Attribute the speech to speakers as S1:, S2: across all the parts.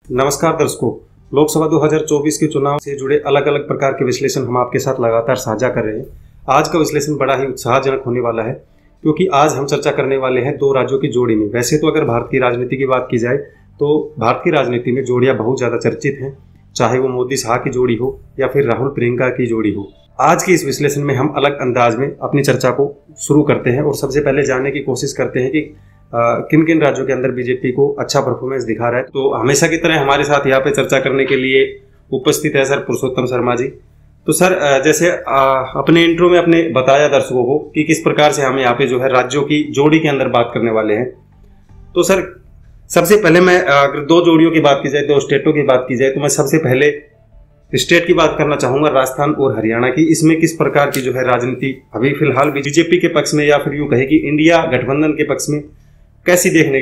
S1: नमस्कार दर्शकों, लोकसभा 2024 के चुनाव से जुड़े अलग अलग प्रकार के विश्लेषण हम आपके साथ लगातार साझा कर रहे हैं। आज का विश्लेषण बड़ा ही उत्साहजनक होने वाला है क्योंकि आज हम चर्चा करने वाले हैं दो राज्यों की जोड़ी में। वैसे तो अगर भारत की राजनीति की बात की जाए तो भारत की राजनीति में जोड़ियां बहुत ज़्यादा चर्चित हैं, चाहे वो मोदी शाह की जोड़ी हो या फिर राहुल प्रियंका की जोड़ी हो। आज के इस विश्लेषण में हम अलग अंदाज में अपनी चर्चा को शुरू करते हैं और सबसे पहले जानने की कोशिश करते हैं कि किन किन राज्यों के अंदर बीजेपी को अच्छा परफॉर्मेंस दिखा रहा है। तो हमेशा की तरह हमारे साथ यहाँ पे चर्चा करने के लिए उपस्थित है सर पुरुषोत्तम शर्मा जी। तो सर जैसे अपने इंट्रो में अपने बताया दर्शकों को कि किस प्रकार से हम यहाँ पे जो है राज्यों की जोड़ी के अंदर बात करने वाले हैं। तो सर सबसे पहले मैं अगर दो जोड़ियों की बात की जाए, दो स्टेटों की बात की जाए, तो मैं सबसे पहले स्टेट की बात करना चाहूंगा, राजस्थान और हरियाणा की। इसमें किस प्रकार की जो है राजनीति अभी फिलहाल बीजेपी के पक्ष में या फिर यूं कहे कि इंडिया गठबंधन के पक्ष में कैसी देखने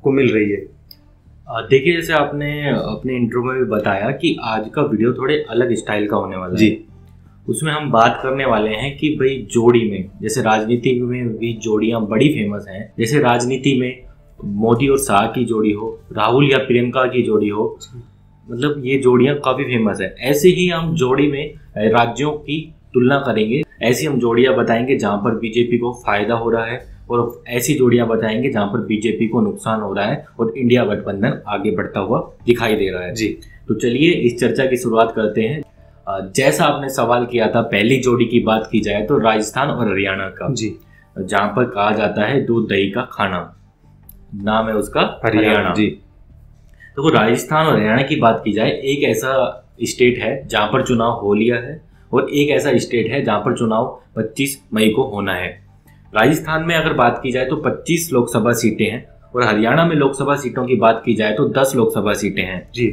S1: को मिल रही है?
S2: देखिए, जैसे आपने अपने इंट्रो में भी बताया कि आज का वीडियो थोड़े अलग स्टाइल का होने वाला है। उसमें हम बात करने वाले हैं कि भाई जोड़ी में, जैसे राजनीति में भी जोड़ियां बड़ी फेमस हैं। जैसे राजनीति में मोदी और शाह की जोड़ी हो, राहुल या प्रियंका की जोड़ी हो, मतलब ये जोड़ियां काफी फेमस है। ऐसे ही हम जोड़ी में राज्यों की तुलना करेंगे, ऐसी हम जोड़ियां बताएंगे जहां पर बीजेपी को फायदा हो रहा है और ऐसी जोड़ियां बताएंगे जहां पर बीजेपी को नुकसान हो रहा है और इंडिया गठबंधन आगे बढ़ता हुआ दिखाई दे रहा है।
S1: जी,
S2: तो चलिए इस चर्चा की शुरुआत करते हैं। जैसा आपने सवाल किया था, पहली जोड़ी की बात की जाए तो राजस्थान और हरियाणा का,
S1: जी,
S2: जहां पर कहा जाता है दूध दही का खाना, नाम है उसका हरियाणा।
S1: जी,
S2: तो राजस्थान और हरियाणा की बात की जाए, एक ऐसा स्टेट है जहां पर चुनाव हो लिया है और एक ऐसा स्टेट है जहां पर चुनाव 25 मई को होना है। राजस्थान में अगर बात की जाए तो 25 लोकसभा सीटें हैं और हरियाणा में लोकसभा सीटों की बात की जाए तो 10 लोकसभा सीटें हैं।
S1: जी,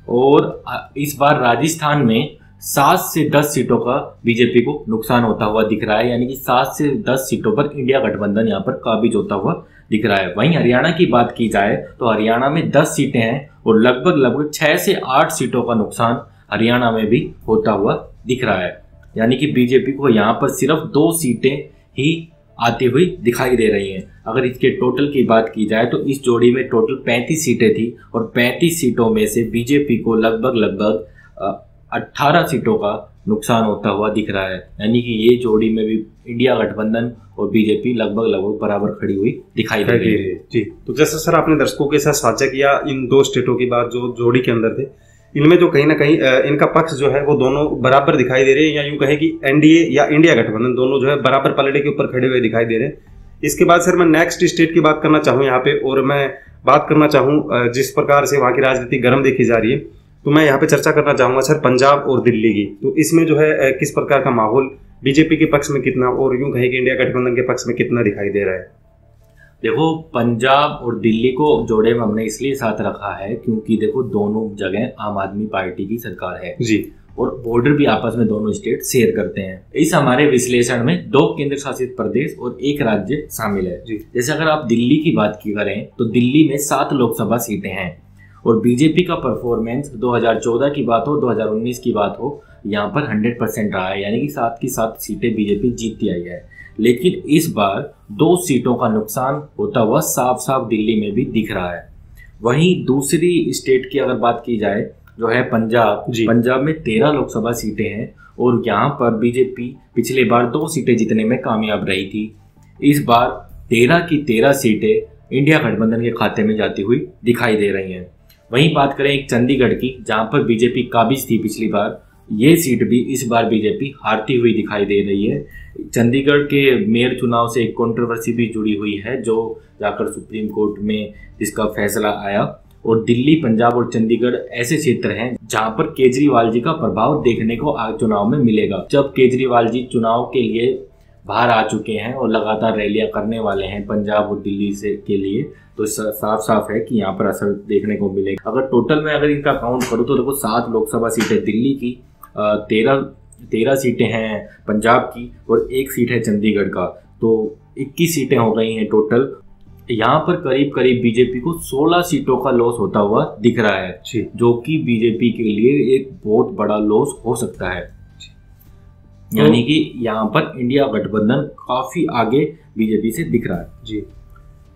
S2: और इस बार राजस्थान में 7 से 10 सीटों का बीजेपी को नुकसान होता हुआ दिख रहा है, यानी कि 7 से 10 सीटों पर इंडिया गठबंधन यहाँ पर काबिज होता हुआ दिख रहा है। वहीं हरियाणा की बात की जाए तो हरियाणा में 10 सीटें हैं और लगभग 6 से 8 सीटों का नुकसान हरियाणा में भी होता हुआ दिख रहा है, यानी कि बीजेपी को यहाँ पर सिर्फ 2 सीटें ही आती हुई दिखाई दे रही हैं। अगर इसके टोटल की बात की जाए तो इस जोड़ी में टोटल 35 सीटें थी और 35 सीटों में से बीजेपी को लगभग 18 सीटों का नुकसान होता हुआ दिख रहा है, यानी कि ये जोड़ी में भी इंडिया गठबंधन और बीजेपी लगभग बराबर खड़ी हुई दिखाई दे रही है।
S1: जी, तो जैसा सर आपने दर्शकों के साथ साझा किया इन दो स्टेटों की बात जो जोड़ी के अंदर थे, इनमें जो कहीं ना कहीं इनका पक्ष जो है वो दोनों बराबर दिखाई दे रहे हैं, या यूं कहे कि एनडीए या इंडिया गठबंधन दोनों जो है बराबर पलड़े के ऊपर खड़े हुए दिखाई दे रहे हैं। इसके बाद सर मैं नेक्स्ट स्टेट की बात करना चाहूँ यहाँ पे, और मैं बात करना चाहूँ जिस प्रकार से वहाँ की राजनीति गर्म देखी जा रही है, तो मैं यहाँ पे चर्चा करना चाहूँगा सर पंजाब और दिल्ली की। तो इसमें जो है किस प्रकार का माहौल बीजेपी के पक्ष में कितना और यूं कहे कि इंडिया गठबंधन के पक्ष में कितना दिखाई दे रहा है?
S2: देखो, पंजाब और दिल्ली को जोड़े में हमने इसलिए साथ रखा है क्योंकि देखो दोनों जगह आम आदमी पार्टी की सरकार है
S1: जी, और
S2: बॉर्डर भी आपस में दोनों स्टेट शेयर करते हैं। इस हमारे विश्लेषण में 2 केंद्र शासित प्रदेश और 1 राज्य शामिल है। जैसे अगर आप दिल्ली की बात की करें तो दिल्ली में 7 लोकसभा सीटें हैं और बीजेपी का परफॉर्मेंस 2014 की बात हो, 2019 की बात हो, यहाँ पर 100% रहा है, यानी कि 7 की 7 सीटें बीजेपी जीतती आई है। लेकिन इस बार 2 सीटों का नुकसान होता हुआ साफ साफ दिल्ली में भी दिख रहा है। वहीं दूसरी स्टेट की अगर बात की जाए जो है पंजाब में 13 लोकसभा सीटें हैं और यहाँ पर बीजेपी पिछले बार 2 सीटें जीतने में कामयाब रही थी। इस बार 13 की 13 सीटें इंडिया गठबंधन के खाते में जाती हुई दिखाई दे रही हैं। वहीं बात करें एक चंडीगढ़ की, जहाँ पर बीजेपी काबिज थी पिछली बार, ये सीट भी इस बार बीजेपी हारती हुई दिखाई दे रही है। चंडीगढ़ के मेयर चुनाव से एक कंट्रोवर्सी भी जुड़ी हुई है जो जाकर सुप्रीम कोर्ट में जिसका फैसला आया। और दिल्ली, पंजाब और चंडीगढ़ ऐसे क्षेत्र हैं जहां पर केजरीवाल जी का प्रभाव देखने को चुनाव में मिलेगा। जब केजरीवाल जी चुनाव के लिए बाहर आ चुके हैं और लगातार रैलियां करने वाले हैं पंजाब और दिल्ली से के लिए, तो साफ साफ है कि यहाँ पर असर देखने को मिलेगा। अगर टोटल में अगर इनका काउंट करूँ तो देखो 7 लोकसभा सीटें दिल्ली की, 13 सीटें हैं पंजाब की और 1 सीट है चंडीगढ़ का, तो 21 सीटें हो गई हैं टोटल। यहाँ पर करीब बीजेपी को 16 सीटों का लॉस होता हुआ दिख रहा है, जो कि बीजेपी के लिए एक बहुत बड़ा लॉस हो सकता है। यानी कि यहाँ पर इंडिया गठबंधन काफी आगे बीजेपी से दिख रहा है।
S1: जी,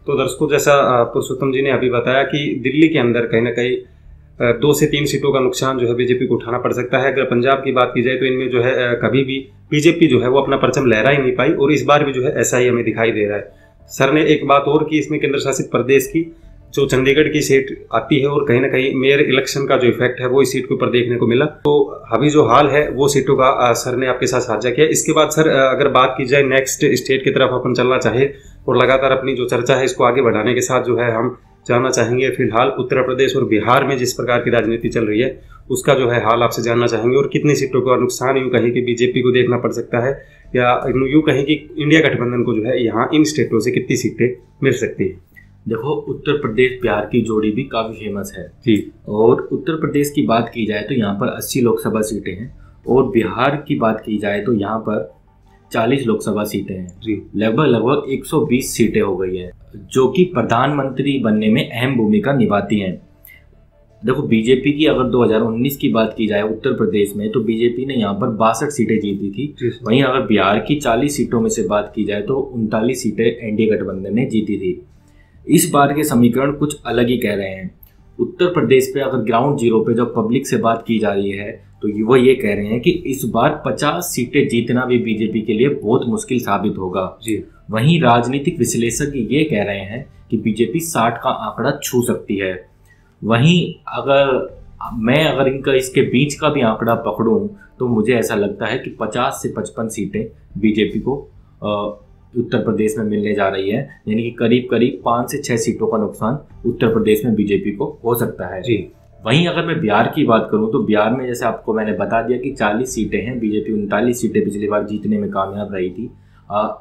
S1: तो दर्शकों जैसा पुरुषोत्तम जी ने अभी बताया कि दिल्ली के अंदर कहीं ना कहीं 2 से 3 सीटों का नुकसान जो है बीजेपी को उठाना पड़ सकता है। अगर पंजाब की बात की जाए तो इनमें जो है कभी भी बीजेपी जो है वो अपना परचम लहरा ही नहीं पाई और इस बार भी जो है ऐसा ही हमें दिखाई दे रहा है। सर ने एक बात और की इसमें, केंद्र शासित प्रदेश की जो चंडीगढ़ की सीट आती है और कहीं ना कहीं मेयर इलेक्शन का जो इफेक्ट है वो इस सीट के ऊपर देखने को मिला। तो अभी जो हाल है वो सीटों का सर ने आपके साथ साझा किया। इसके बाद सर अगर बात की जाए नेक्स्ट स्टेट की तरफ अपन चलना चाहे और लगातार अपनी जो चर्चा है इसको आगे बढ़ाने के साथ जो है हम जानना चाहेंगे फिलहाल उत्तर प्रदेश और बिहार में जिस प्रकार की राजनीति चल रही है उसका जो है हाल आपसे जानना चाहेंगे और कितनी सीटों का नुकसान यूँ कहीं कि बीजेपी को देखना पड़ सकता है या यूँ कहीं कि इंडिया गठबंधन को जो है यहाँ इन स्टेटों से कितनी सीटें मिल सकती है।
S2: देखो, उत्तर प्रदेश बिहार की जोड़ी भी काफ़ी फेमस है
S1: जी।
S2: और उत्तर प्रदेश की बात की जाए तो यहाँ पर 80 लोकसभा सीटें हैं और बिहार की बात की जाए तो यहाँ पर 40 लोकसभा सीटें हैं
S1: जी।
S2: लगभग 120 सीटें हो गई है जो कि प्रधानमंत्री बनने में अहम भूमिका निभाती हैं। देखो, बीजेपी की अगर 2019 की बात की जाए उत्तर प्रदेश में तो बीजेपी ने यहाँ पर 62 सीटें जीती थी। वहीं अगर बिहार की 40 सीटों में से बात की जाए तो 39 सीटें एनडीए गठबंधन ने जीती थी। इस बार के समीकरण कुछ अलग ही कह रहे हैं। उत्तर प्रदेश पे अगर ग्राउंड जीरो पे जब पब्लिक से बात की जा रही है तो वो ये कह रहे हैं कि इस बार 50 सीटें जीतना भी बीजेपी के लिए बहुत मुश्किल साबित होगा जी। वहीं राजनीतिक विश्लेषक ये कह रहे हैं कि बीजेपी 60 का आंकड़ा छू सकती है। वहीं अगर इनका इसके बीच का भी आंकड़ा पकड़ूं तो मुझे ऐसा लगता है कि 50 से 55 सीटें बीजेपी को उत्तर प्रदेश में मिलने जा रही है, यानी कि करीब करीब 5 से 6 सीटों का नुकसान उत्तर प्रदेश में बीजेपी को हो सकता है जी। वहीं अगर मैं बिहार की बात करूं तो बिहार में जैसे आपको मैंने बता दिया कि 40 सीटें हैं, बीजेपी 39 सीटें पिछली बार जीतने में कामयाब रही थी।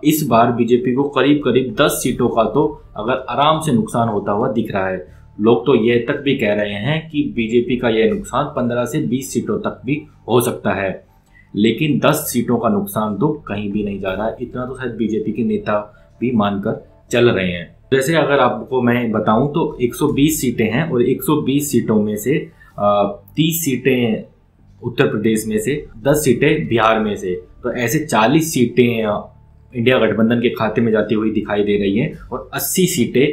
S2: इस बार बीजेपी को करीब करीब 10 सीटों का तो अगर आराम से नुकसान होता हुआ दिख रहा है। लोग तो ये तक भी कह रहे हैं कि बीजेपी का यह नुकसान 15 से 20 सीटों तक भी हो सकता है, लेकिन 10 सीटों का नुकसान तो कहीं भी नहीं जा रहा है। इतना तो शायद बीजेपी के नेता भी मानकर चल रहे हैं। जैसे अगर आपको मैं बताऊं तो 120 सीटें हैं और 120 सीटों में से 30 सीटें उत्तर प्रदेश में से, 10 सीटें बिहार में से, तो ऐसे 40 सीटें इंडिया गठबंधन के खाते में जाती हुई दिखाई दे रही हैं और 80 सीटें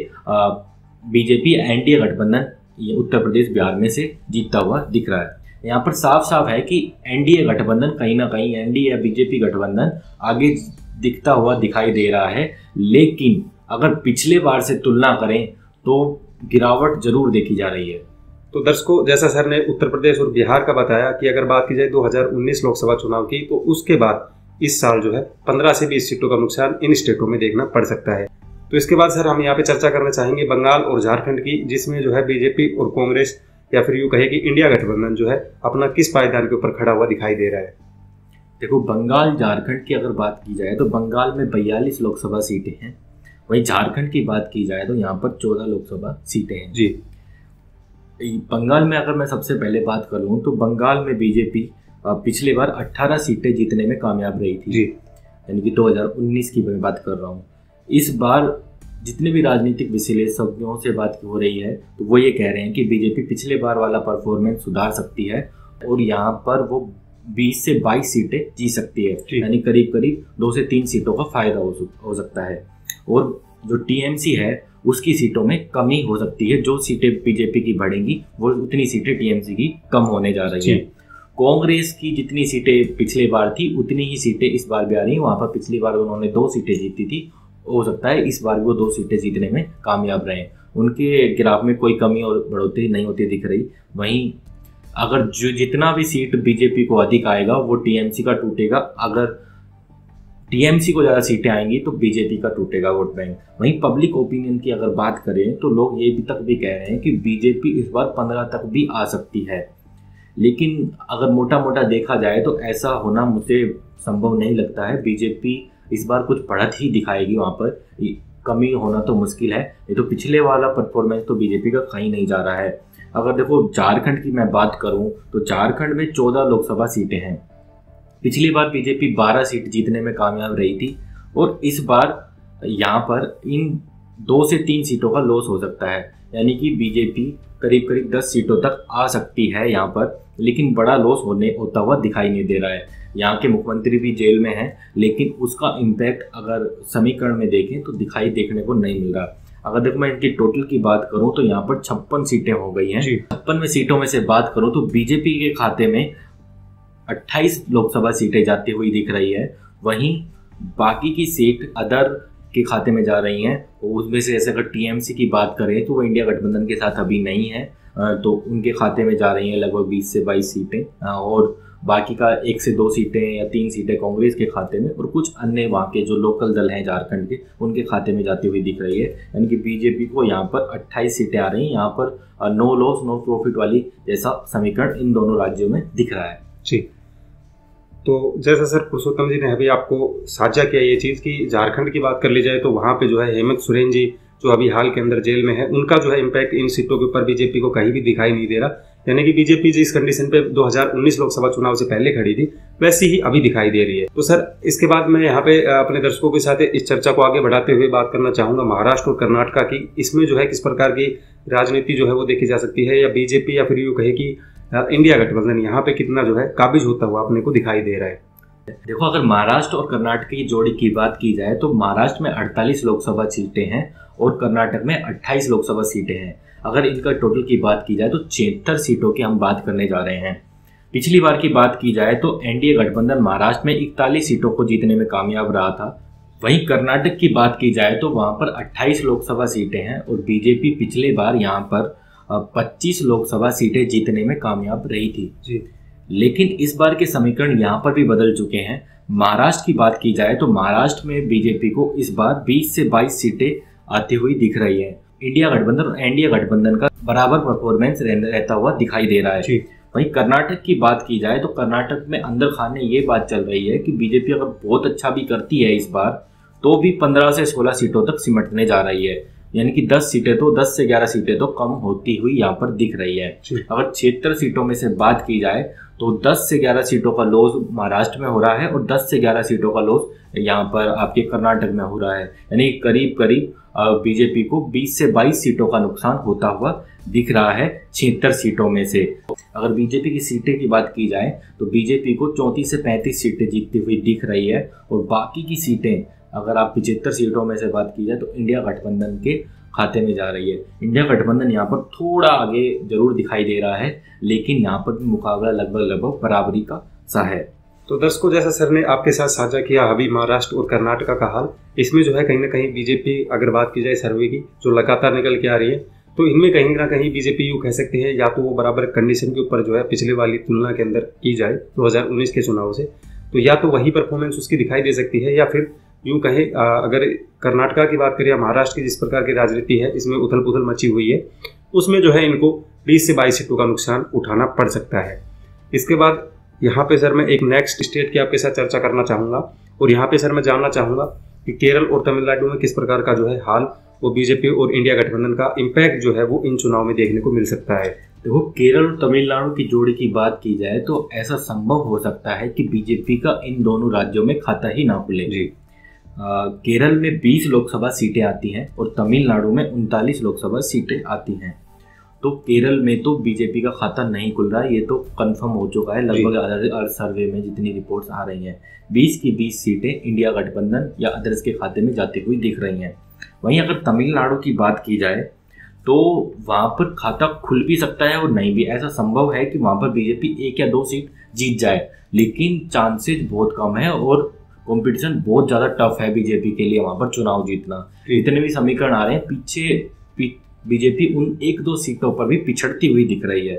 S2: बीजेपी एनडीए गठबंधन उत्तर प्रदेश बिहार में से जीतता हुआ दिख रहा है। यहाँ पर साफ साफ है कि एनडीए गठबंधन कहीं ना कहीं एनडीए या बीजेपी गठबंधन आगे दिखता हुआ दिखाई दे रहा है, लेकिन अगर पिछले बार से तुलना करें तो गिरावट जरूर देखी जा रही है।
S1: तो दर्शकों, जैसा सर ने उत्तर प्रदेश और बिहार का बताया कि अगर बात की जाए 2019 लोकसभा चुनाव की तो उसके बाद इस साल जो है 15 से 20 सीटों का नुकसान इन स्टेटों में देखना पड़ सकता है। तो इसके बाद सर हम यहाँ पे चर्चा करना चाहेंगे बंगाल और झारखंड की, जिसमें जो है बीजेपी और कांग्रेस या फिर यूँ कहे कि इंडिया गठबंधन जो है अपना किस पायदान के ऊपर खड़ा हुआ दिखाई दे रहा है।
S2: देखो, बंगाल झारखंड की अगर बात की जाए तो बंगाल में 42 लोकसभा सीटें हैं। वहीं झारखंड की बात की जाए तो यहाँ पर 14 लोकसभा सीटें हैं जी। बंगाल में अगर मैं सबसे पहले बात कर लूँ तो बंगाल में बीजेपी पिछले बार 18 सीटें जीतने में कामयाब रही थी जी, यानी कि 2019 की मैं बात कर रहा हूँ। इस बार जितने भी राजनीतिक विश्लेषकों से बात हो रही है तो वो ये कह रहे हैं कि बीजेपी पिछले बार वाला परफॉर्मेंस सुधार सकती है और यहाँ पर वो 20 से 22 सीटें जीत सकती है, यानी करीब करीब 2 से 3 सीटों का फायदा हो सकता है। और जो टीएमसी है उसकी सीटों में कमी हो सकती है। जो सीटें बीजेपी की बढ़ेंगी वो उतनी सीटें टीएमसी की कम होने जा रही है। कांग्रेस की जितनी सीटें पिछले बार थी उतनी ही सीटें इस बार भी आ रही हैं। वहाँ पर पिछली बार उन्होंने 2 सीटें जीती थी, हो सकता है इस बार वो 2 सीटें जीतने में कामयाब रहे। उनके ग्राफ में कोई कमी और बढ़ोतरी नहीं होती दिख रही। वहीं अगर जो जितना भी सीट बीजेपी को अधिक आएगा वो टीएमसी का टूटेगा, अगर टीएमसी को ज़्यादा सीटें आएंगी तो बीजेपी का टूटेगा वोट बैंक। वहीं पब्लिक ओपिनियन की अगर बात करें तो लोग ये भी तक भी कह रहे हैं कि बीजेपी इस बार 15 तक भी आ सकती है, लेकिन अगर मोटा मोटा देखा जाए तो ऐसा होना मुझे संभव नहीं लगता है। बीजेपी इस बार कुछ बढ़त ही दिखाएगी, वहाँ पर कमी होना तो मुश्किल है। ये तो पिछले वाला परफॉर्मेंस तो बीजेपी का कहीं नहीं जा रहा है। अगर देखो झारखंड की मैं बात करूं तो झारखंड में 14 लोकसभा सीटें हैं। पिछली बार बीजेपी 12 सीट जीतने में कामयाब रही थी और इस बार यहाँ पर इन 2 से 3 सीटों का लॉस हो सकता है, यानी कि बीजेपी करीब करीब 10 सीटों तक आ सकती है यहाँ पर, लेकिन बड़ा लॉस होता हुआ दिखाई नहीं दे रहा है। यहाँ के मुख्यमंत्री भी जेल में हैं, लेकिन उसका इम्पैक्ट अगर समीकरण में देखें तो देखने को नहीं मिल रहा। अगर देखो मैं इनकी टोटल की बात करूं तो यहाँ पर 56 सीटें हो गई हैं। 56 सीटों में से बात करूं तो बीजेपी के खाते में 28 लोकसभा सीटें जाती हुई दिख रही है। वहीं बाकी की सीट अदर के खाते में जा रही हैं। उसमें से जैसे अगर टीएमसी की बात करें तो वो इंडिया गठबंधन के साथ अभी नहीं है, तो उनके खाते में जा रही हैं लगभग 20 से 22 सीटें, और बाकी का 1 से 2 सीटें या 3 सीटें कांग्रेस के खाते में, और कुछ अन्य वहाँ के जो लोकल दल हैं झारखंड के उनके खाते में जाती हुई दिख रही है। यानी कि बीजेपी को यहाँ पर 28 सीटें आ रही हैं। यहाँ पर नो लॉस नो प्रॉफिट वाली जैसा समीकरण इन दोनों राज्यों में दिख रहा है।
S1: जी, तो जैसा सर पुरुषोत्तम जी ने अभी आपको साझा किया ये चीज़ कि झारखंड की बात कर ली जाए तो वहाँ पे जो है हेमंत सोरेन जी जो अभी हाल के अंदर जेल में है, उनका जो है इम्पैक्ट इन सीटों के ऊपर बीजेपी को कहीं भी दिखाई नहीं दे रहा। यानी कि बीजेपी जिस कंडीशन पे 2019 लोकसभा चुनाव से पहले खड़ी थी वैसी ही अभी दिखाई दे रही है। तो सर इसके बाद मैं यहाँ पे अपने दर्शकों के साथ इस चर्चा को आगे बढ़ाते हुए बात करना चाहूँगा महाराष्ट्र और कर्नाटका की। इसमें जो है किस प्रकार की राजनीति जो है वो देखी जा सकती है, या बीजेपी या फिर यूँ कहे कि इंडिया गठबंधन यहाँ पे कितना जो है काबिज होता हुआ अपने को दिखाई दे रहा है।
S2: देखो, अगर महाराष्ट्र और कर्नाटक की जोड़ी की बात की जाए तो महाराष्ट्र में 48 लोकसभा सीटें हैं और कर्नाटक में 28 लोकसभा सीटें हैं। अगर इनका टोटल की बात की जाए तो 76 सीटों की हम बात करने जा रहे हैं। पिछली बार की बात की जाए तो एनडीए गठबंधन महाराष्ट्र में 41 सीटों को जीतने में कामयाब रहा था। वहीं कर्नाटक की बात की जाए तो वहां पर 28 लोकसभा सीटें हैं और बीजेपी पिछले बार यहां पर 25 लोकसभा सीटें जीतने में कामयाब रही थी
S1: जी।
S2: लेकिन इस बार के समीकरण यहाँ पर भी बदल चुके हैं। महाराष्ट्र की बात की जाए तो महाराष्ट्र में बीजेपी को इस बार 20 से 22 सीटें आती हुई दिख रही है। इंडिया गठबंधन और एनडीए गठबंधन का बराबर परफॉर्मेंस रहता हुआ दिखाई दे रहा है। वहीं कर्नाटक की बात की जाए तो कर्नाटक में अंदर खाने ये बात चल रही है कि बीजेपी अगर बहुत अच्छा भी करती है इस बार तो भी 15 से 16 सीटों तक सिमटने जा रही है। यानी कि 10 सीटें तो 10 से 11 सीटें तो कम होती हुई यहाँ पर दिख रही है। अगर 76 सीटों में से बात की जाए तो 10 से 11 सीटों का लॉस महाराष्ट्र में हो रहा है और 10 से 11 सीटों का लॉस यहाँ पर आपके कर्नाटक में हो रहा है। यानी करीब करीब बीजेपी को 20 से 22 सीटों का नुकसान होता हुआ दिख रहा है 76 सीटों में से। अगर बीजेपी की सीटें की बात की जाए तो बीजेपी को 34 से 35 सीटें जीतती हुई दिख रही है और बाकी की सीटें अगर आप 75 सीटों में से बात की जाए तो इंडिया गठबंधन के खाते में जा रही है। इंडिया गठबंधन यहाँ पर थोड़ा आगे जरूर दिखाई दे रहा है लेकिन यहाँ पर भी मुकाबला लगभग बराबरी का सा है।
S1: तो दर्शकों, जैसा सर ने आपके साथ साझा किया अभी महाराष्ट्र और कर्नाटका का हाल, इसमें जो है कहीं ना कहीं बीजेपी, अगर बात की जाए सर्वे की जो लगातार निकल के आ रही है, तो इनमें कहीं ना कहीं बीजेपी यूँ कह सकते हैं या तो वो बराबर कंडीशन के ऊपर जो है पिछले वाली तुलना के अंदर की जाए 2019 के चुनाव से, तो या तो वही परफॉर्मेंस उसकी दिखाई दे सकती है, या फिर यूँ कहें अगर कर्नाटका की बात करें या महाराष्ट्र की जिस प्रकार की राजनीति है इसमें उथल पुथल मची हुई है, उसमें जो है इनको 20 से 22 सीटों का नुकसान उठाना पड़ सकता है। इसके बाद यहाँ पे सर मैं एक नेक्स्ट स्टेट की आपके साथ चर्चा करना चाहूँगा और यहाँ पे सर मैं जानना चाहूँगा कि केरल और तमिलनाडु में किस प्रकार का जो है हाल वो बीजेपी और इंडिया गठबंधन का इम्पैक्ट जो है वो इन चुनाव में देखने को मिल सकता है।
S2: देखो, केरल और तमिलनाडु की जोड़ी की बात की जाए तो ऐसा संभव हो सकता है कि बीजेपी का इन दोनों राज्यों में खाता ही ना खुले।
S1: जी।
S2: केरल में 20 लोकसभा सीटें आती हैं और तमिलनाडु में 39 लोकसभा सीटें आती हैं। तो केरल में तो बीजेपी का खाता नहीं खुल रहा है, ये तो कंफर्म हो चुका है लगभग हर सर्वे में जितनी रिपोर्ट्स आ रही हैं। 20 की 20 सीटें इंडिया गठबंधन या अदर्स के खाते में जाती हुई दिख रही हैं। वहीं अगर तमिलनाडु की बात की जाए तो वहाँ पर खाता खुल भी सकता है और नहीं भी। ऐसा संभव है कि वहाँ पर बीजेपी 1 या 2 सीट जीत जाए, लेकिन चांसेस बहुत कम है और कंपटीशन बहुत ज़्यादा टफ है बीजेपी के लिए वहाँ पर चुनाव जीतना। इतने भी समीकरण आ रहे हैं, पीछे बीजेपी उन 1-2 सीटों पर भी पिछड़ती हुई दिख रही है।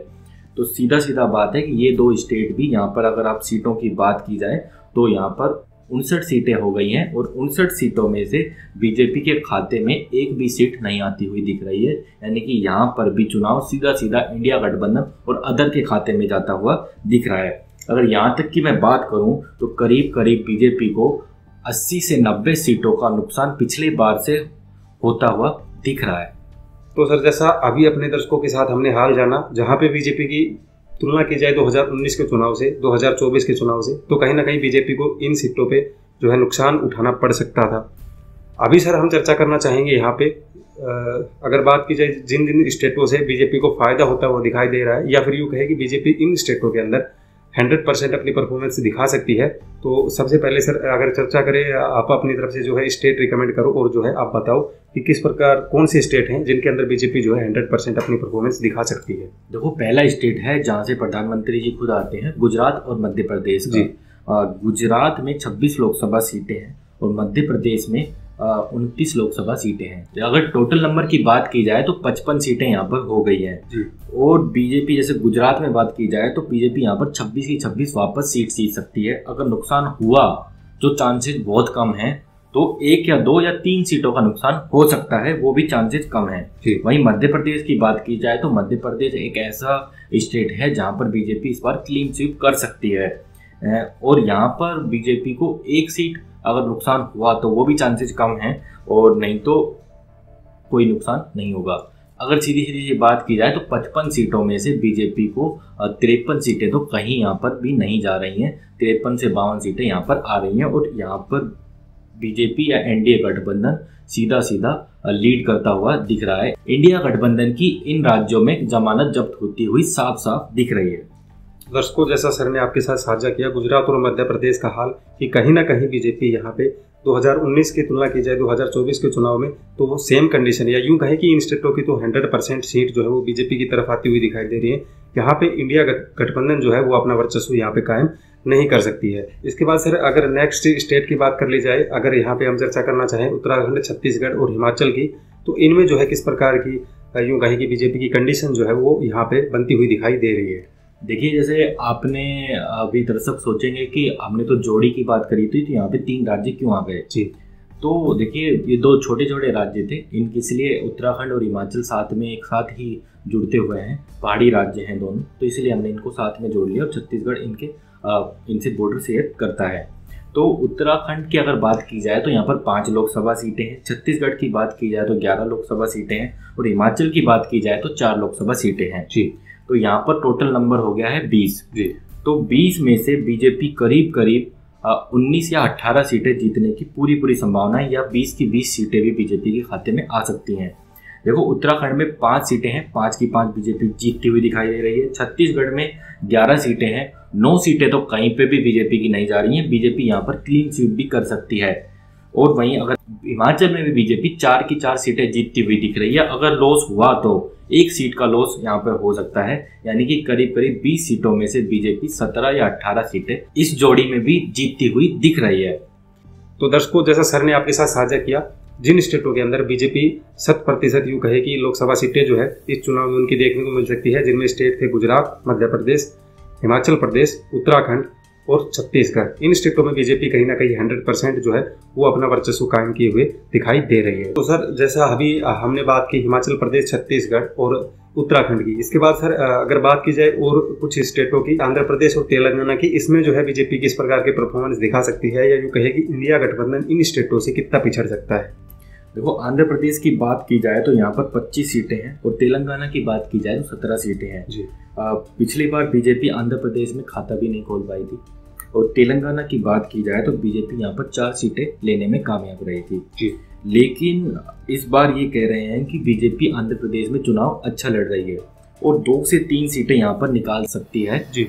S2: तो सीधा सीधा बात है कि ये 2 स्टेट भी यहाँ पर अगर आप सीटों की बात की जाए तो यहाँ पर 59 सीटें हो गई हैं और 59 सीटों में से बीजेपी के खाते में एक भी सीट नहीं आती हुई दिख रही है। यानी कि यहाँ पर भी चुनाव सीधा सीधा इंडिया गठबंधन और अदर के खाते में जाता हुआ दिख रहा है। अगर यहाँ तक की मैं बात करूँ तो करीब करीब बीजेपी को 80 से 90 सीटों का नुकसान पिछले बार से होता हुआ दिख रहा है।
S1: तो सर, जैसा अभी अपने दर्शकों के साथ हमने हाल जाना, जहाँ पे बीजेपी की तुलना की जाए 2019 के चुनाव से 2024 के चुनाव से, तो कहीं ना कहीं बीजेपी को इन सीटों पे जो है नुकसान उठाना पड़ सकता था। अभी सर हम चर्चा करना चाहेंगे यहाँ पे अगर बात की जाए जिन जिन स्टेटों से बीजेपी को फायदा होता हुआ दिखाई दे रहा है, या फिर यूँ कहे कि बीजेपी इन स्टेटों के अंदर 100% अपनी परफॉर्मेंस दिखा सकती है। तो सबसे पहले सर अगर चर्चा करें, आप अपनी तरफ से जो है स्टेट रिकमेंड करो और जो है आप बताओ कि किस प्रकार कौन से स्टेट हैं जिनके अंदर बीजेपी जो है 100% अपनी परफॉर्मेंस दिखा सकती है।
S2: देखो, पहला स्टेट है जहाँ से प्रधानमंत्री जी खुद आते हैं, गुजरात और मध्य प्रदेश जी। गुजरात में 26 लोकसभा सीटें हैं और मध्य प्रदेश में 29 लोकसभा सीटें हैं। अगर टोटल नंबर की बात की जाए तो 55 सीटें यहाँ पर हो गई हैं जी। और बीजेपी जैसे गुजरात में बात की जाए तो बीजेपी यहाँ पर 26 की 26 वापस सीट जीत सकती है। अगर नुकसान हुआ, जो चांसेस बहुत कम हैं, तो 1 या 2 या 3 सीटों का नुकसान हो सकता है, वो भी चांसेस कम है। वहीं मध्य प्रदेश की बात की जाए तो मध्य प्रदेश एक ऐसा स्टेट है जहाँ पर बीजेपी इस बार क्लीन स्वीप कर सकती है और यहाँ पर बीजेपी को 1 सीट अगर नुकसान हुआ तो वो भी चांसेस कम हैं और नहीं तो कोई नुकसान नहीं होगा। अगर सीधी सीधी बात की जाए तो 55 सीटों में से बीजेपी को 53 सीटें तो कहीं यहाँ पर भी नहीं जा रही हैं। 53 से 52 सीटें यहाँ पर आ रही हैं और यहाँ पर बीजेपी या एनडीए गठबंधन सीधा सीधा लीड करता हुआ दिख रहा है। इंडिया गठबंधन की इन राज्यों में जमानत जब्त होती हुई साफ साफ दिख रही है।
S1: दर्शकों, जैसा सर ने आपके साथ साझा किया गुजरात और मध्य प्रदेश का हाल, कि कहीं ना कहीं बीजेपी यहाँ पे 2019 की तुलना की जाए 2024 के चुनाव में तो वो सेम कंडीशन, या यूं कहें कि इन स्टेटों की तो 100% सीट जो है वो बीजेपी की तरफ आती हुई दिखाई दे रही है। यहाँ पे इंडिया गठबंधन जो है वो अपना वर्चस्व यहाँ पे कायम नहीं कर सकती है। इसके बाद सर अगर नेक्स्ट स्टेट की बात कर ली जाए, अगर यहाँ पे हम चर्चा करना चाहें उत्तराखंड, छत्तीसगढ़ और हिमाचल की, तो इनमें जो है किस प्रकार की यूं कहें कि बीजेपी की कंडीशन जो है वो यहाँ पे बनती हुई दिखाई दे रही है।
S2: देखिए, जैसे आपने अभी दर्शक सोचेंगे कि हमने तो जोड़ी की बात करी थी, तो यहाँ पे 3 राज्य क्यों आ गए जी। तो देखिए, ये 2 छोटे छोटे राज्य थे, इनके इसलिए उत्तराखंड और हिमाचल साथ में एक साथ ही जुड़ते हुए हैं, पहाड़ी राज्य हैं दोनों, तो इसलिए हमने इनको साथ में जोड़ लिया और छत्तीसगढ़ इनसे बॉर्डर शेयर करता है। तो उत्तराखंड की अगर बात की जाए तो यहाँ पर 5 लोकसभा सीटें हैं, छत्तीसगढ़ की बात की जाए तो 11 लोकसभा सीटें हैं और हिमाचल की बात की जाए तो 4 लोकसभा सीटें हैं जी। तो यहाँ पर टोटल नंबर हो गया है 20 जी। तो 20 में से बीजेपी करीब करीब 19 या 18 सीटें जीतने की पूरी संभावना है, या 20 की 20 सीटें भी बीजेपी के खाते में आ सकती हैं। देखो, उत्तराखंड में 5 सीटें हैं, 5 की 5 बीजेपी जीतती हुई दिखाई दे रही है। छत्तीसगढ़ में 11 सीटें हैं, 9 सीटें तो कहीं पे भी बीजेपी की नहीं जा रही हैं। बीजेपी यहाँ पर क्लीन स्वीप भी कर सकती है। और वहीं अगर हिमाचल में भी बीजेपी 4 की 4 सीटें जीतती हुई दिख रही है। अगर लॉस हुआ तो 1 सीट का लॉस यहाँ पर हो सकता है, यानी कि करीब करीब 20 सीटों में से बीजेपी 17 या 18 सीटें इस जोड़ी में भी जीतती हुई दिख रही है।
S1: तो दर्शकों, जैसा सर ने आपके साथ साझा किया, जिन स्टेटों के अंदर बीजेपी 100% यूं कहे कि लोकसभा सीटें जो है इस चुनाव में उनकी देखने को मिल सकती है, जिनमें स्टेट थे गुजरात, मध्य प्रदेश, हिमाचल प्रदेश, उत्तराखंड और छत्तीसगढ़। इन स्टेटों में बीजेपी कहीं ना कहीं 100% जो है वो अपना वर्चस्व कायम किए हुए दिखाई दे रही है। तो सर जैसा अभी हमने बात की हिमाचल प्रदेश, छत्तीसगढ़ और उत्तराखंड की, इसके बाद सर अगर बात की जाए और कुछ स्टेटों की, आंध्र प्रदेश और तेलंगाना की, इसमें जो है बीजेपी किस प्रकार के परफॉर्मेंस दिखा सकती है, या यूं कहे कि इंडिया गठबंधन इन स्टेटों से कितना पिछड़ सकता है।
S2: देखो, आंध्र प्रदेश की बात की जाए तो यहाँ पर 25 सीटें हैं और तेलंगाना की बात की जाए तो 17 सीटें हैं जी। पिछली बार बीजेपी आंध्र प्रदेश में खाता भी नहीं खोल पाई थी और तेलंगाना की बात की जाए तो बीजेपी यहाँ पर 4 सीटें लेने में कामयाब रही थी जी। लेकिन इस बार ये कह रहे हैं कि बीजेपी आंध्र प्रदेश में चुनाव अच्छा लड़ रही है और 2 से 3 सीटें यहाँ पर निकाल सकती है जी।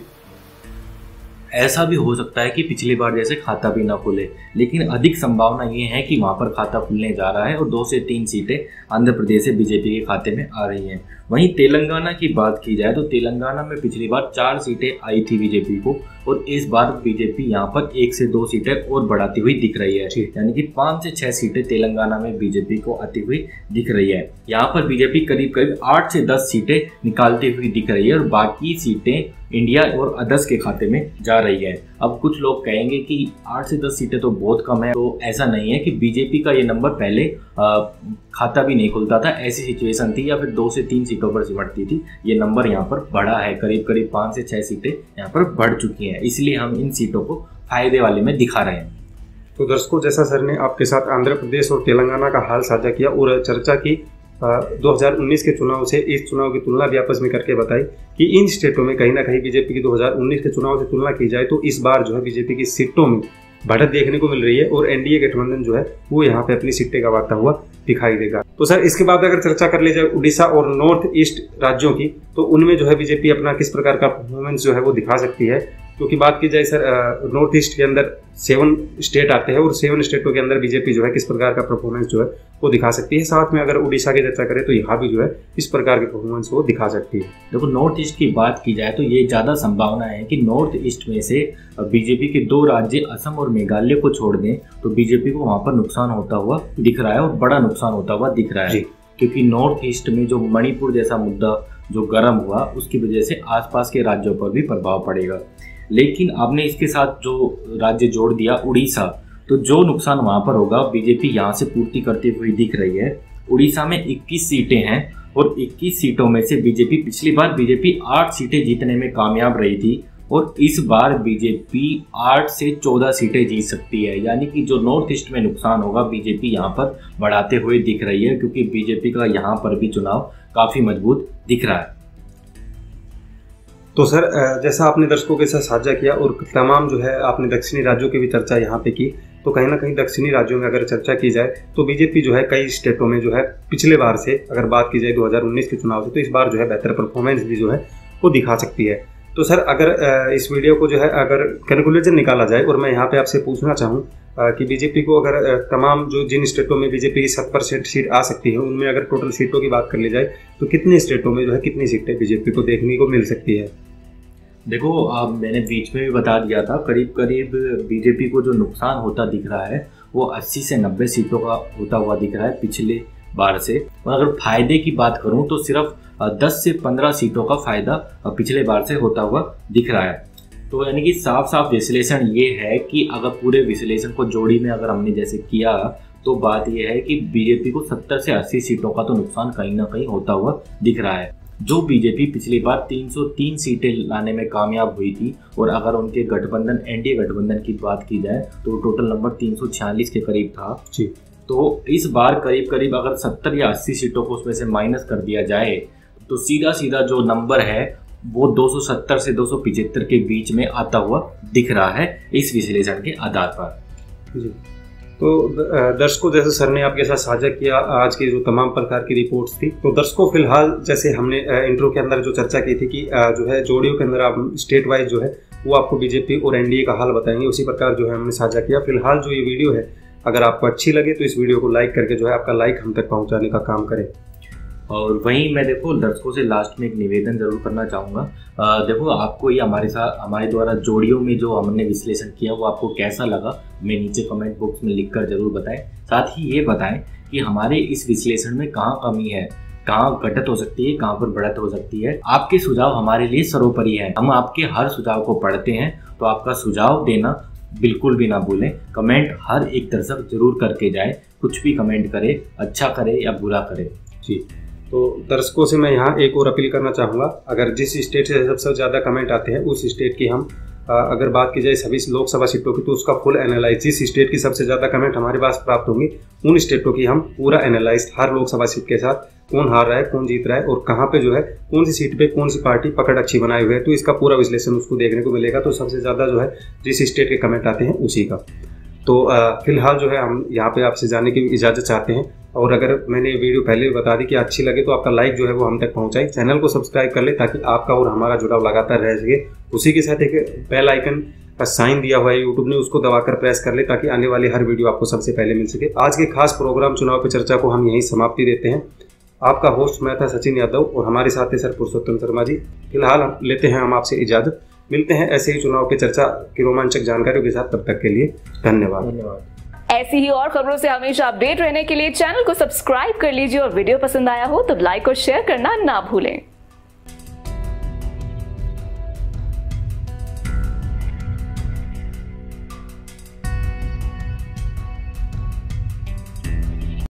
S2: ऐसा भी हो सकता है कि पिछली बार जैसे खाता भी ना खुले, लेकिन अधिक संभावना ये है कि वहाँ पर खाता खुलने जा रहा है और 2 से 3 सीटें आंध्र प्रदेश से बीजेपी के खाते में आ रही हैं। वहीं तेलंगाना की बात की जाए तो तेलंगाना में पिछली बार 4 सीटें आई थी बीजेपी को और इस बार बीजेपी यहाँ पर 1 से 2 सीटें और बढ़ाती हुई दिख रही है, यानी कि 5 से 6 सीटें तेलंगाना में बीजेपी को आती हुई दिख रही है। यहाँ पर बीजेपी करीब करीब 8 से 10 सीटें निकालती हुई दिख रही है और बाकी सीटें इंडिया और अदर्स के खाते में जा रही है। अब कुछ लोग कहेंगे कि 8 से 10 सीटें तो बहुत कम है, तो ऐसा नहीं है कि बीजेपी का ये नंबर पहले खाता भी नहीं खुलता था, ऐसी सिचुएशन थी, या फिर 2 से 3 सीटों पर सिमटती थी। ये नंबर यहाँ पर बढ़ा है, करीब करीब 5 से 6 सीटें यहाँ पर बढ़ चुकी हैं, इसलिए हम इन सीटों को फायदे वाले में दिखा रहे हैं।
S1: तो दर्शकों, जैसा सर ने आपके साथ आंध्र प्रदेश और तेलंगाना का हाल साझा किया और चर्चा की 2019 के चुनाव से इस चुनाव की तुलना भी आपस में करके बताई कि इन स्टेटों में कहीं ना कहीं बीजेपी की 2019 के चुनाव से तुलना की जाए तो इस बार जो है बीजेपी की सीटों में बढ़त देखने को मिल रही है और एनडीए गठबंधन जो है वो यहाँ पे अपनी सीटें गंवाता हुआ दिखाई देगा। तो सर इसके बाद अगर चर्चा कर ली जाए उड़ीसा और नॉर्थ ईस्ट राज्यों की, तो उनमें जो है बीजेपी अपना किस प्रकार का परफॉर्मेंस जो है वो दिखा सकती है, क्योंकि बात की जाए सर, नॉर्थ ईस्ट के अंदर 7 स्टेट आते हैं और 7 स्टेटों के अंदर बीजेपी जो है किस प्रकार का परफॉर्मेंस जो है वो दिखा सकती है। साथ में अगर उड़ीसा की चर्चा करें तो यहाँ भी जो है इस प्रकार के परफॉर्मेंस वो दिखा सकती है।
S2: देखो, नॉर्थ ईस्ट की बात की जाए तो ये ज़्यादा संभावना है कि नॉर्थ ईस्ट में से बीजेपी के 2 राज्य असम और मेघालय को छोड़ दें तो बीजेपी को वहाँ पर नुकसान होता हुआ दिख रहा है और बड़ा नुकसान होता हुआ दिख रहा है, क्योंकि नॉर्थ ईस्ट में जो मणिपुर जैसा मुद्दा जो गर्म हुआ उसकी वजह से आसपास के राज्यों पर भी प्रभाव पड़ेगा। लेकिन आपने इसके साथ जो राज्य जोड़ दिया उड़ीसा, तो जो नुकसान वहां पर होगा बीजेपी यहां से पूर्ति करती हुई दिख रही है। उड़ीसा में 21 सीटें हैं और 21 सीटों में से पिछली बार बीजेपी 8 सीटें जीतने में कामयाब रही थी और इस बार बीजेपी 8 से 14 सीटें जीत सकती है। यानी कि जो नॉर्थ ईस्ट में नुकसान होगा बीजेपी यहाँ पर बढ़ाते हुए दिख रही है, क्योंकि बीजेपी का यहाँ पर भी चुनाव काफी मजबूत दिख रहा है।
S1: तो सर, जैसा आपने दर्शकों के साथ साझा किया और तमाम जो है आपने दक्षिणी राज्यों की भी चर्चा यहाँ पे की, तो कहीं ना कहीं दक्षिणी राज्यों में अगर चर्चा की जाए तो बीजेपी जो है कई स्टेटों में जो है पिछले बार से अगर बात की जाए 2019 के चुनाव से, तो इस बार जो है बेहतर परफॉर्मेंस भी जो है वो दिखा सकती है। तो सर, अगर इस वीडियो को जो है अगर कैलकुलेशन निकाला जाए और मैं यहाँ पे आपसे पूछना चाहूँ कि बीजेपी को अगर तमाम जो जिन स्टेटों में बीजेपी की 70% सीट आ सकती है उनमें अगर टोटल सीटों की बात कर ली जाए तो कितने स्टेटों में जो है कितनी सीटें बीजेपी को देखने को मिल सकती है?
S2: देखो, मैंने बीच में भी बता दिया था, करीब करीब बीजेपी को जो नुकसान होता दिख रहा है वो 80 से 90 सीटों का होता हुआ दिख रहा है पिछले बार से। और अगर फायदे की बात करूं तो सिर्फ 10 से 15 सीटों का फायदा पिछले बार से होता हुआ दिख रहा है। तो यानी कि साफ साफ विश्लेषण ये है कि अगर पूरे विश्लेषण को जोड़ी में अगर हमने जैसे किया तो बात यह है कि बीजेपी को 70 से 80 सीटों का तो नुकसान कहीं ना कहीं होता हुआ दिख रहा है। जो बीजेपी पिछली बार 303 सीटें लाने में कामयाब हुई थी और अगर उनके गठबंधन एनडीए गठबंधन की बात की जाए तो टोटल नंबर 346 के करीब था
S1: जी।
S2: तो इस बार करीब करीब अगर 70 या 80 सीटों को उसमें से माइनस कर दिया जाए तो सीधा सीधा जो नंबर है वो 270 से 275 के बीच में आता हुआ दिख रहा है इस विश्लेषण के आधार पर
S1: जी। तो दर्शकों, जैसे सर ने आपके साथ साझा किया आज की जो तमाम प्रकार की रिपोर्ट्स थी, तो दर्शकों फिलहाल जैसे हमने इंट्रो के अंदर जो चर्चा की थी कि जो है जोड़ियों के अंदर आप स्टेट वाइज जो है वो आपको बीजेपी और एनडीए का हाल बताएंगे, उसी प्रकार जो है हमने साझा किया। फिलहाल जो ये वीडियो है अगर आपको अच्छी लगे तो इस वीडियो को लाइक करके जो है आपका लाइक हम तक पहुँचाने का काम करें।
S2: और वहीं मैं देखो दर्शकों से लास्ट में एक निवेदन जरूर करना चाहूँगा। देखो, आपको ये हमारे द्वारा जोड़ियों में जो हमने विश्लेषण किया वो आपको कैसा लगा हमें नीचे कमेंट बॉक्स में लिखकर जरूर बताएं। साथ ही ये बताएं कि हमारे इस विश्लेषण में कहाँ कमी है, कहाँ घटत हो सकती है, कहाँ पर बढ़त हो सकती है। आपके सुझाव हमारे लिए सर्वोपरि है, हम आपके हर सुझाव को पढ़ते हैं, तो आपका सुझाव देना बिल्कुल भी ना भूलें। कमेंट हर एक दर्शक जरूर करके जाए, कुछ भी कमेंट करे, अच्छा करे या बुरा करे
S1: जी। तो दर्शकों से मैं यहाँ एक और अपील करना चाहूँगा, अगर जिस स्टेट से सबसे ज़्यादा कमेंट आते हैं उस स्टेट की हम अगर बात की जाए सभी लोकसभा सीटों की तो उसका फुल एनालाइज, जिस स्टेट की सबसे ज़्यादा कमेंट हमारे पास प्राप्त होंगी उन स्टेटों की हम पूरा एनालाइज हर लोकसभा सीट के साथ, कौन हार रहा है, कौन जीत रहा है और कहाँ पे जो है कौन सी सीट पे कौन सी पार्टी पकड़ अच्छी बनाए हुए है, तो इसका पूरा विश्लेषण उसको देखने को मिलेगा। तो सबसे ज़्यादा जो है जिस स्टेट के कमेंट आते हैं उसी का। तो फिलहाल जो है हम यहाँ पे आपसे जाने की इजाज़त चाहते हैं और अगर मैंने वीडियो पहले भी बता दी कि अच्छी लगे तो आपका लाइक जो है वो हम तक पहुँचाए, चैनल को सब्सक्राइब कर ले ताकि आपका और हमारा जुड़ाव लगातार रह सके। उसी के साथ एक बेल आइकन का साइन दिया हुआ है यूट्यूब ने, उसको दबाकर प्रेस कर ले ताकि आने वाली हर वीडियो आपको सबसे पहले मिल सके। आज के खास प्रोग्राम चुनाव पे चर्चा को हम यहीं समाप्ति देते हैं। आपका होस्ट मैं था सचिन यादव और हमारे साथ है सर पुरुषोत्तम शर्मा जी। फिलहाल लेते हैं हम आपसे इजाज़त, मिलते हैं ऐसे ही चुनाव पे चर्चा की रोमांचक जानकारियों के साथ, तब तक के लिए धन्यवाद।
S3: ऐसी ही और खबरों से हमेशा अपडेट रहने के लिए चैनल को सब्सक्राइब कर लीजिए और वीडियो पसंद आया हो तो लाइक और शेयर करना ना भूलें।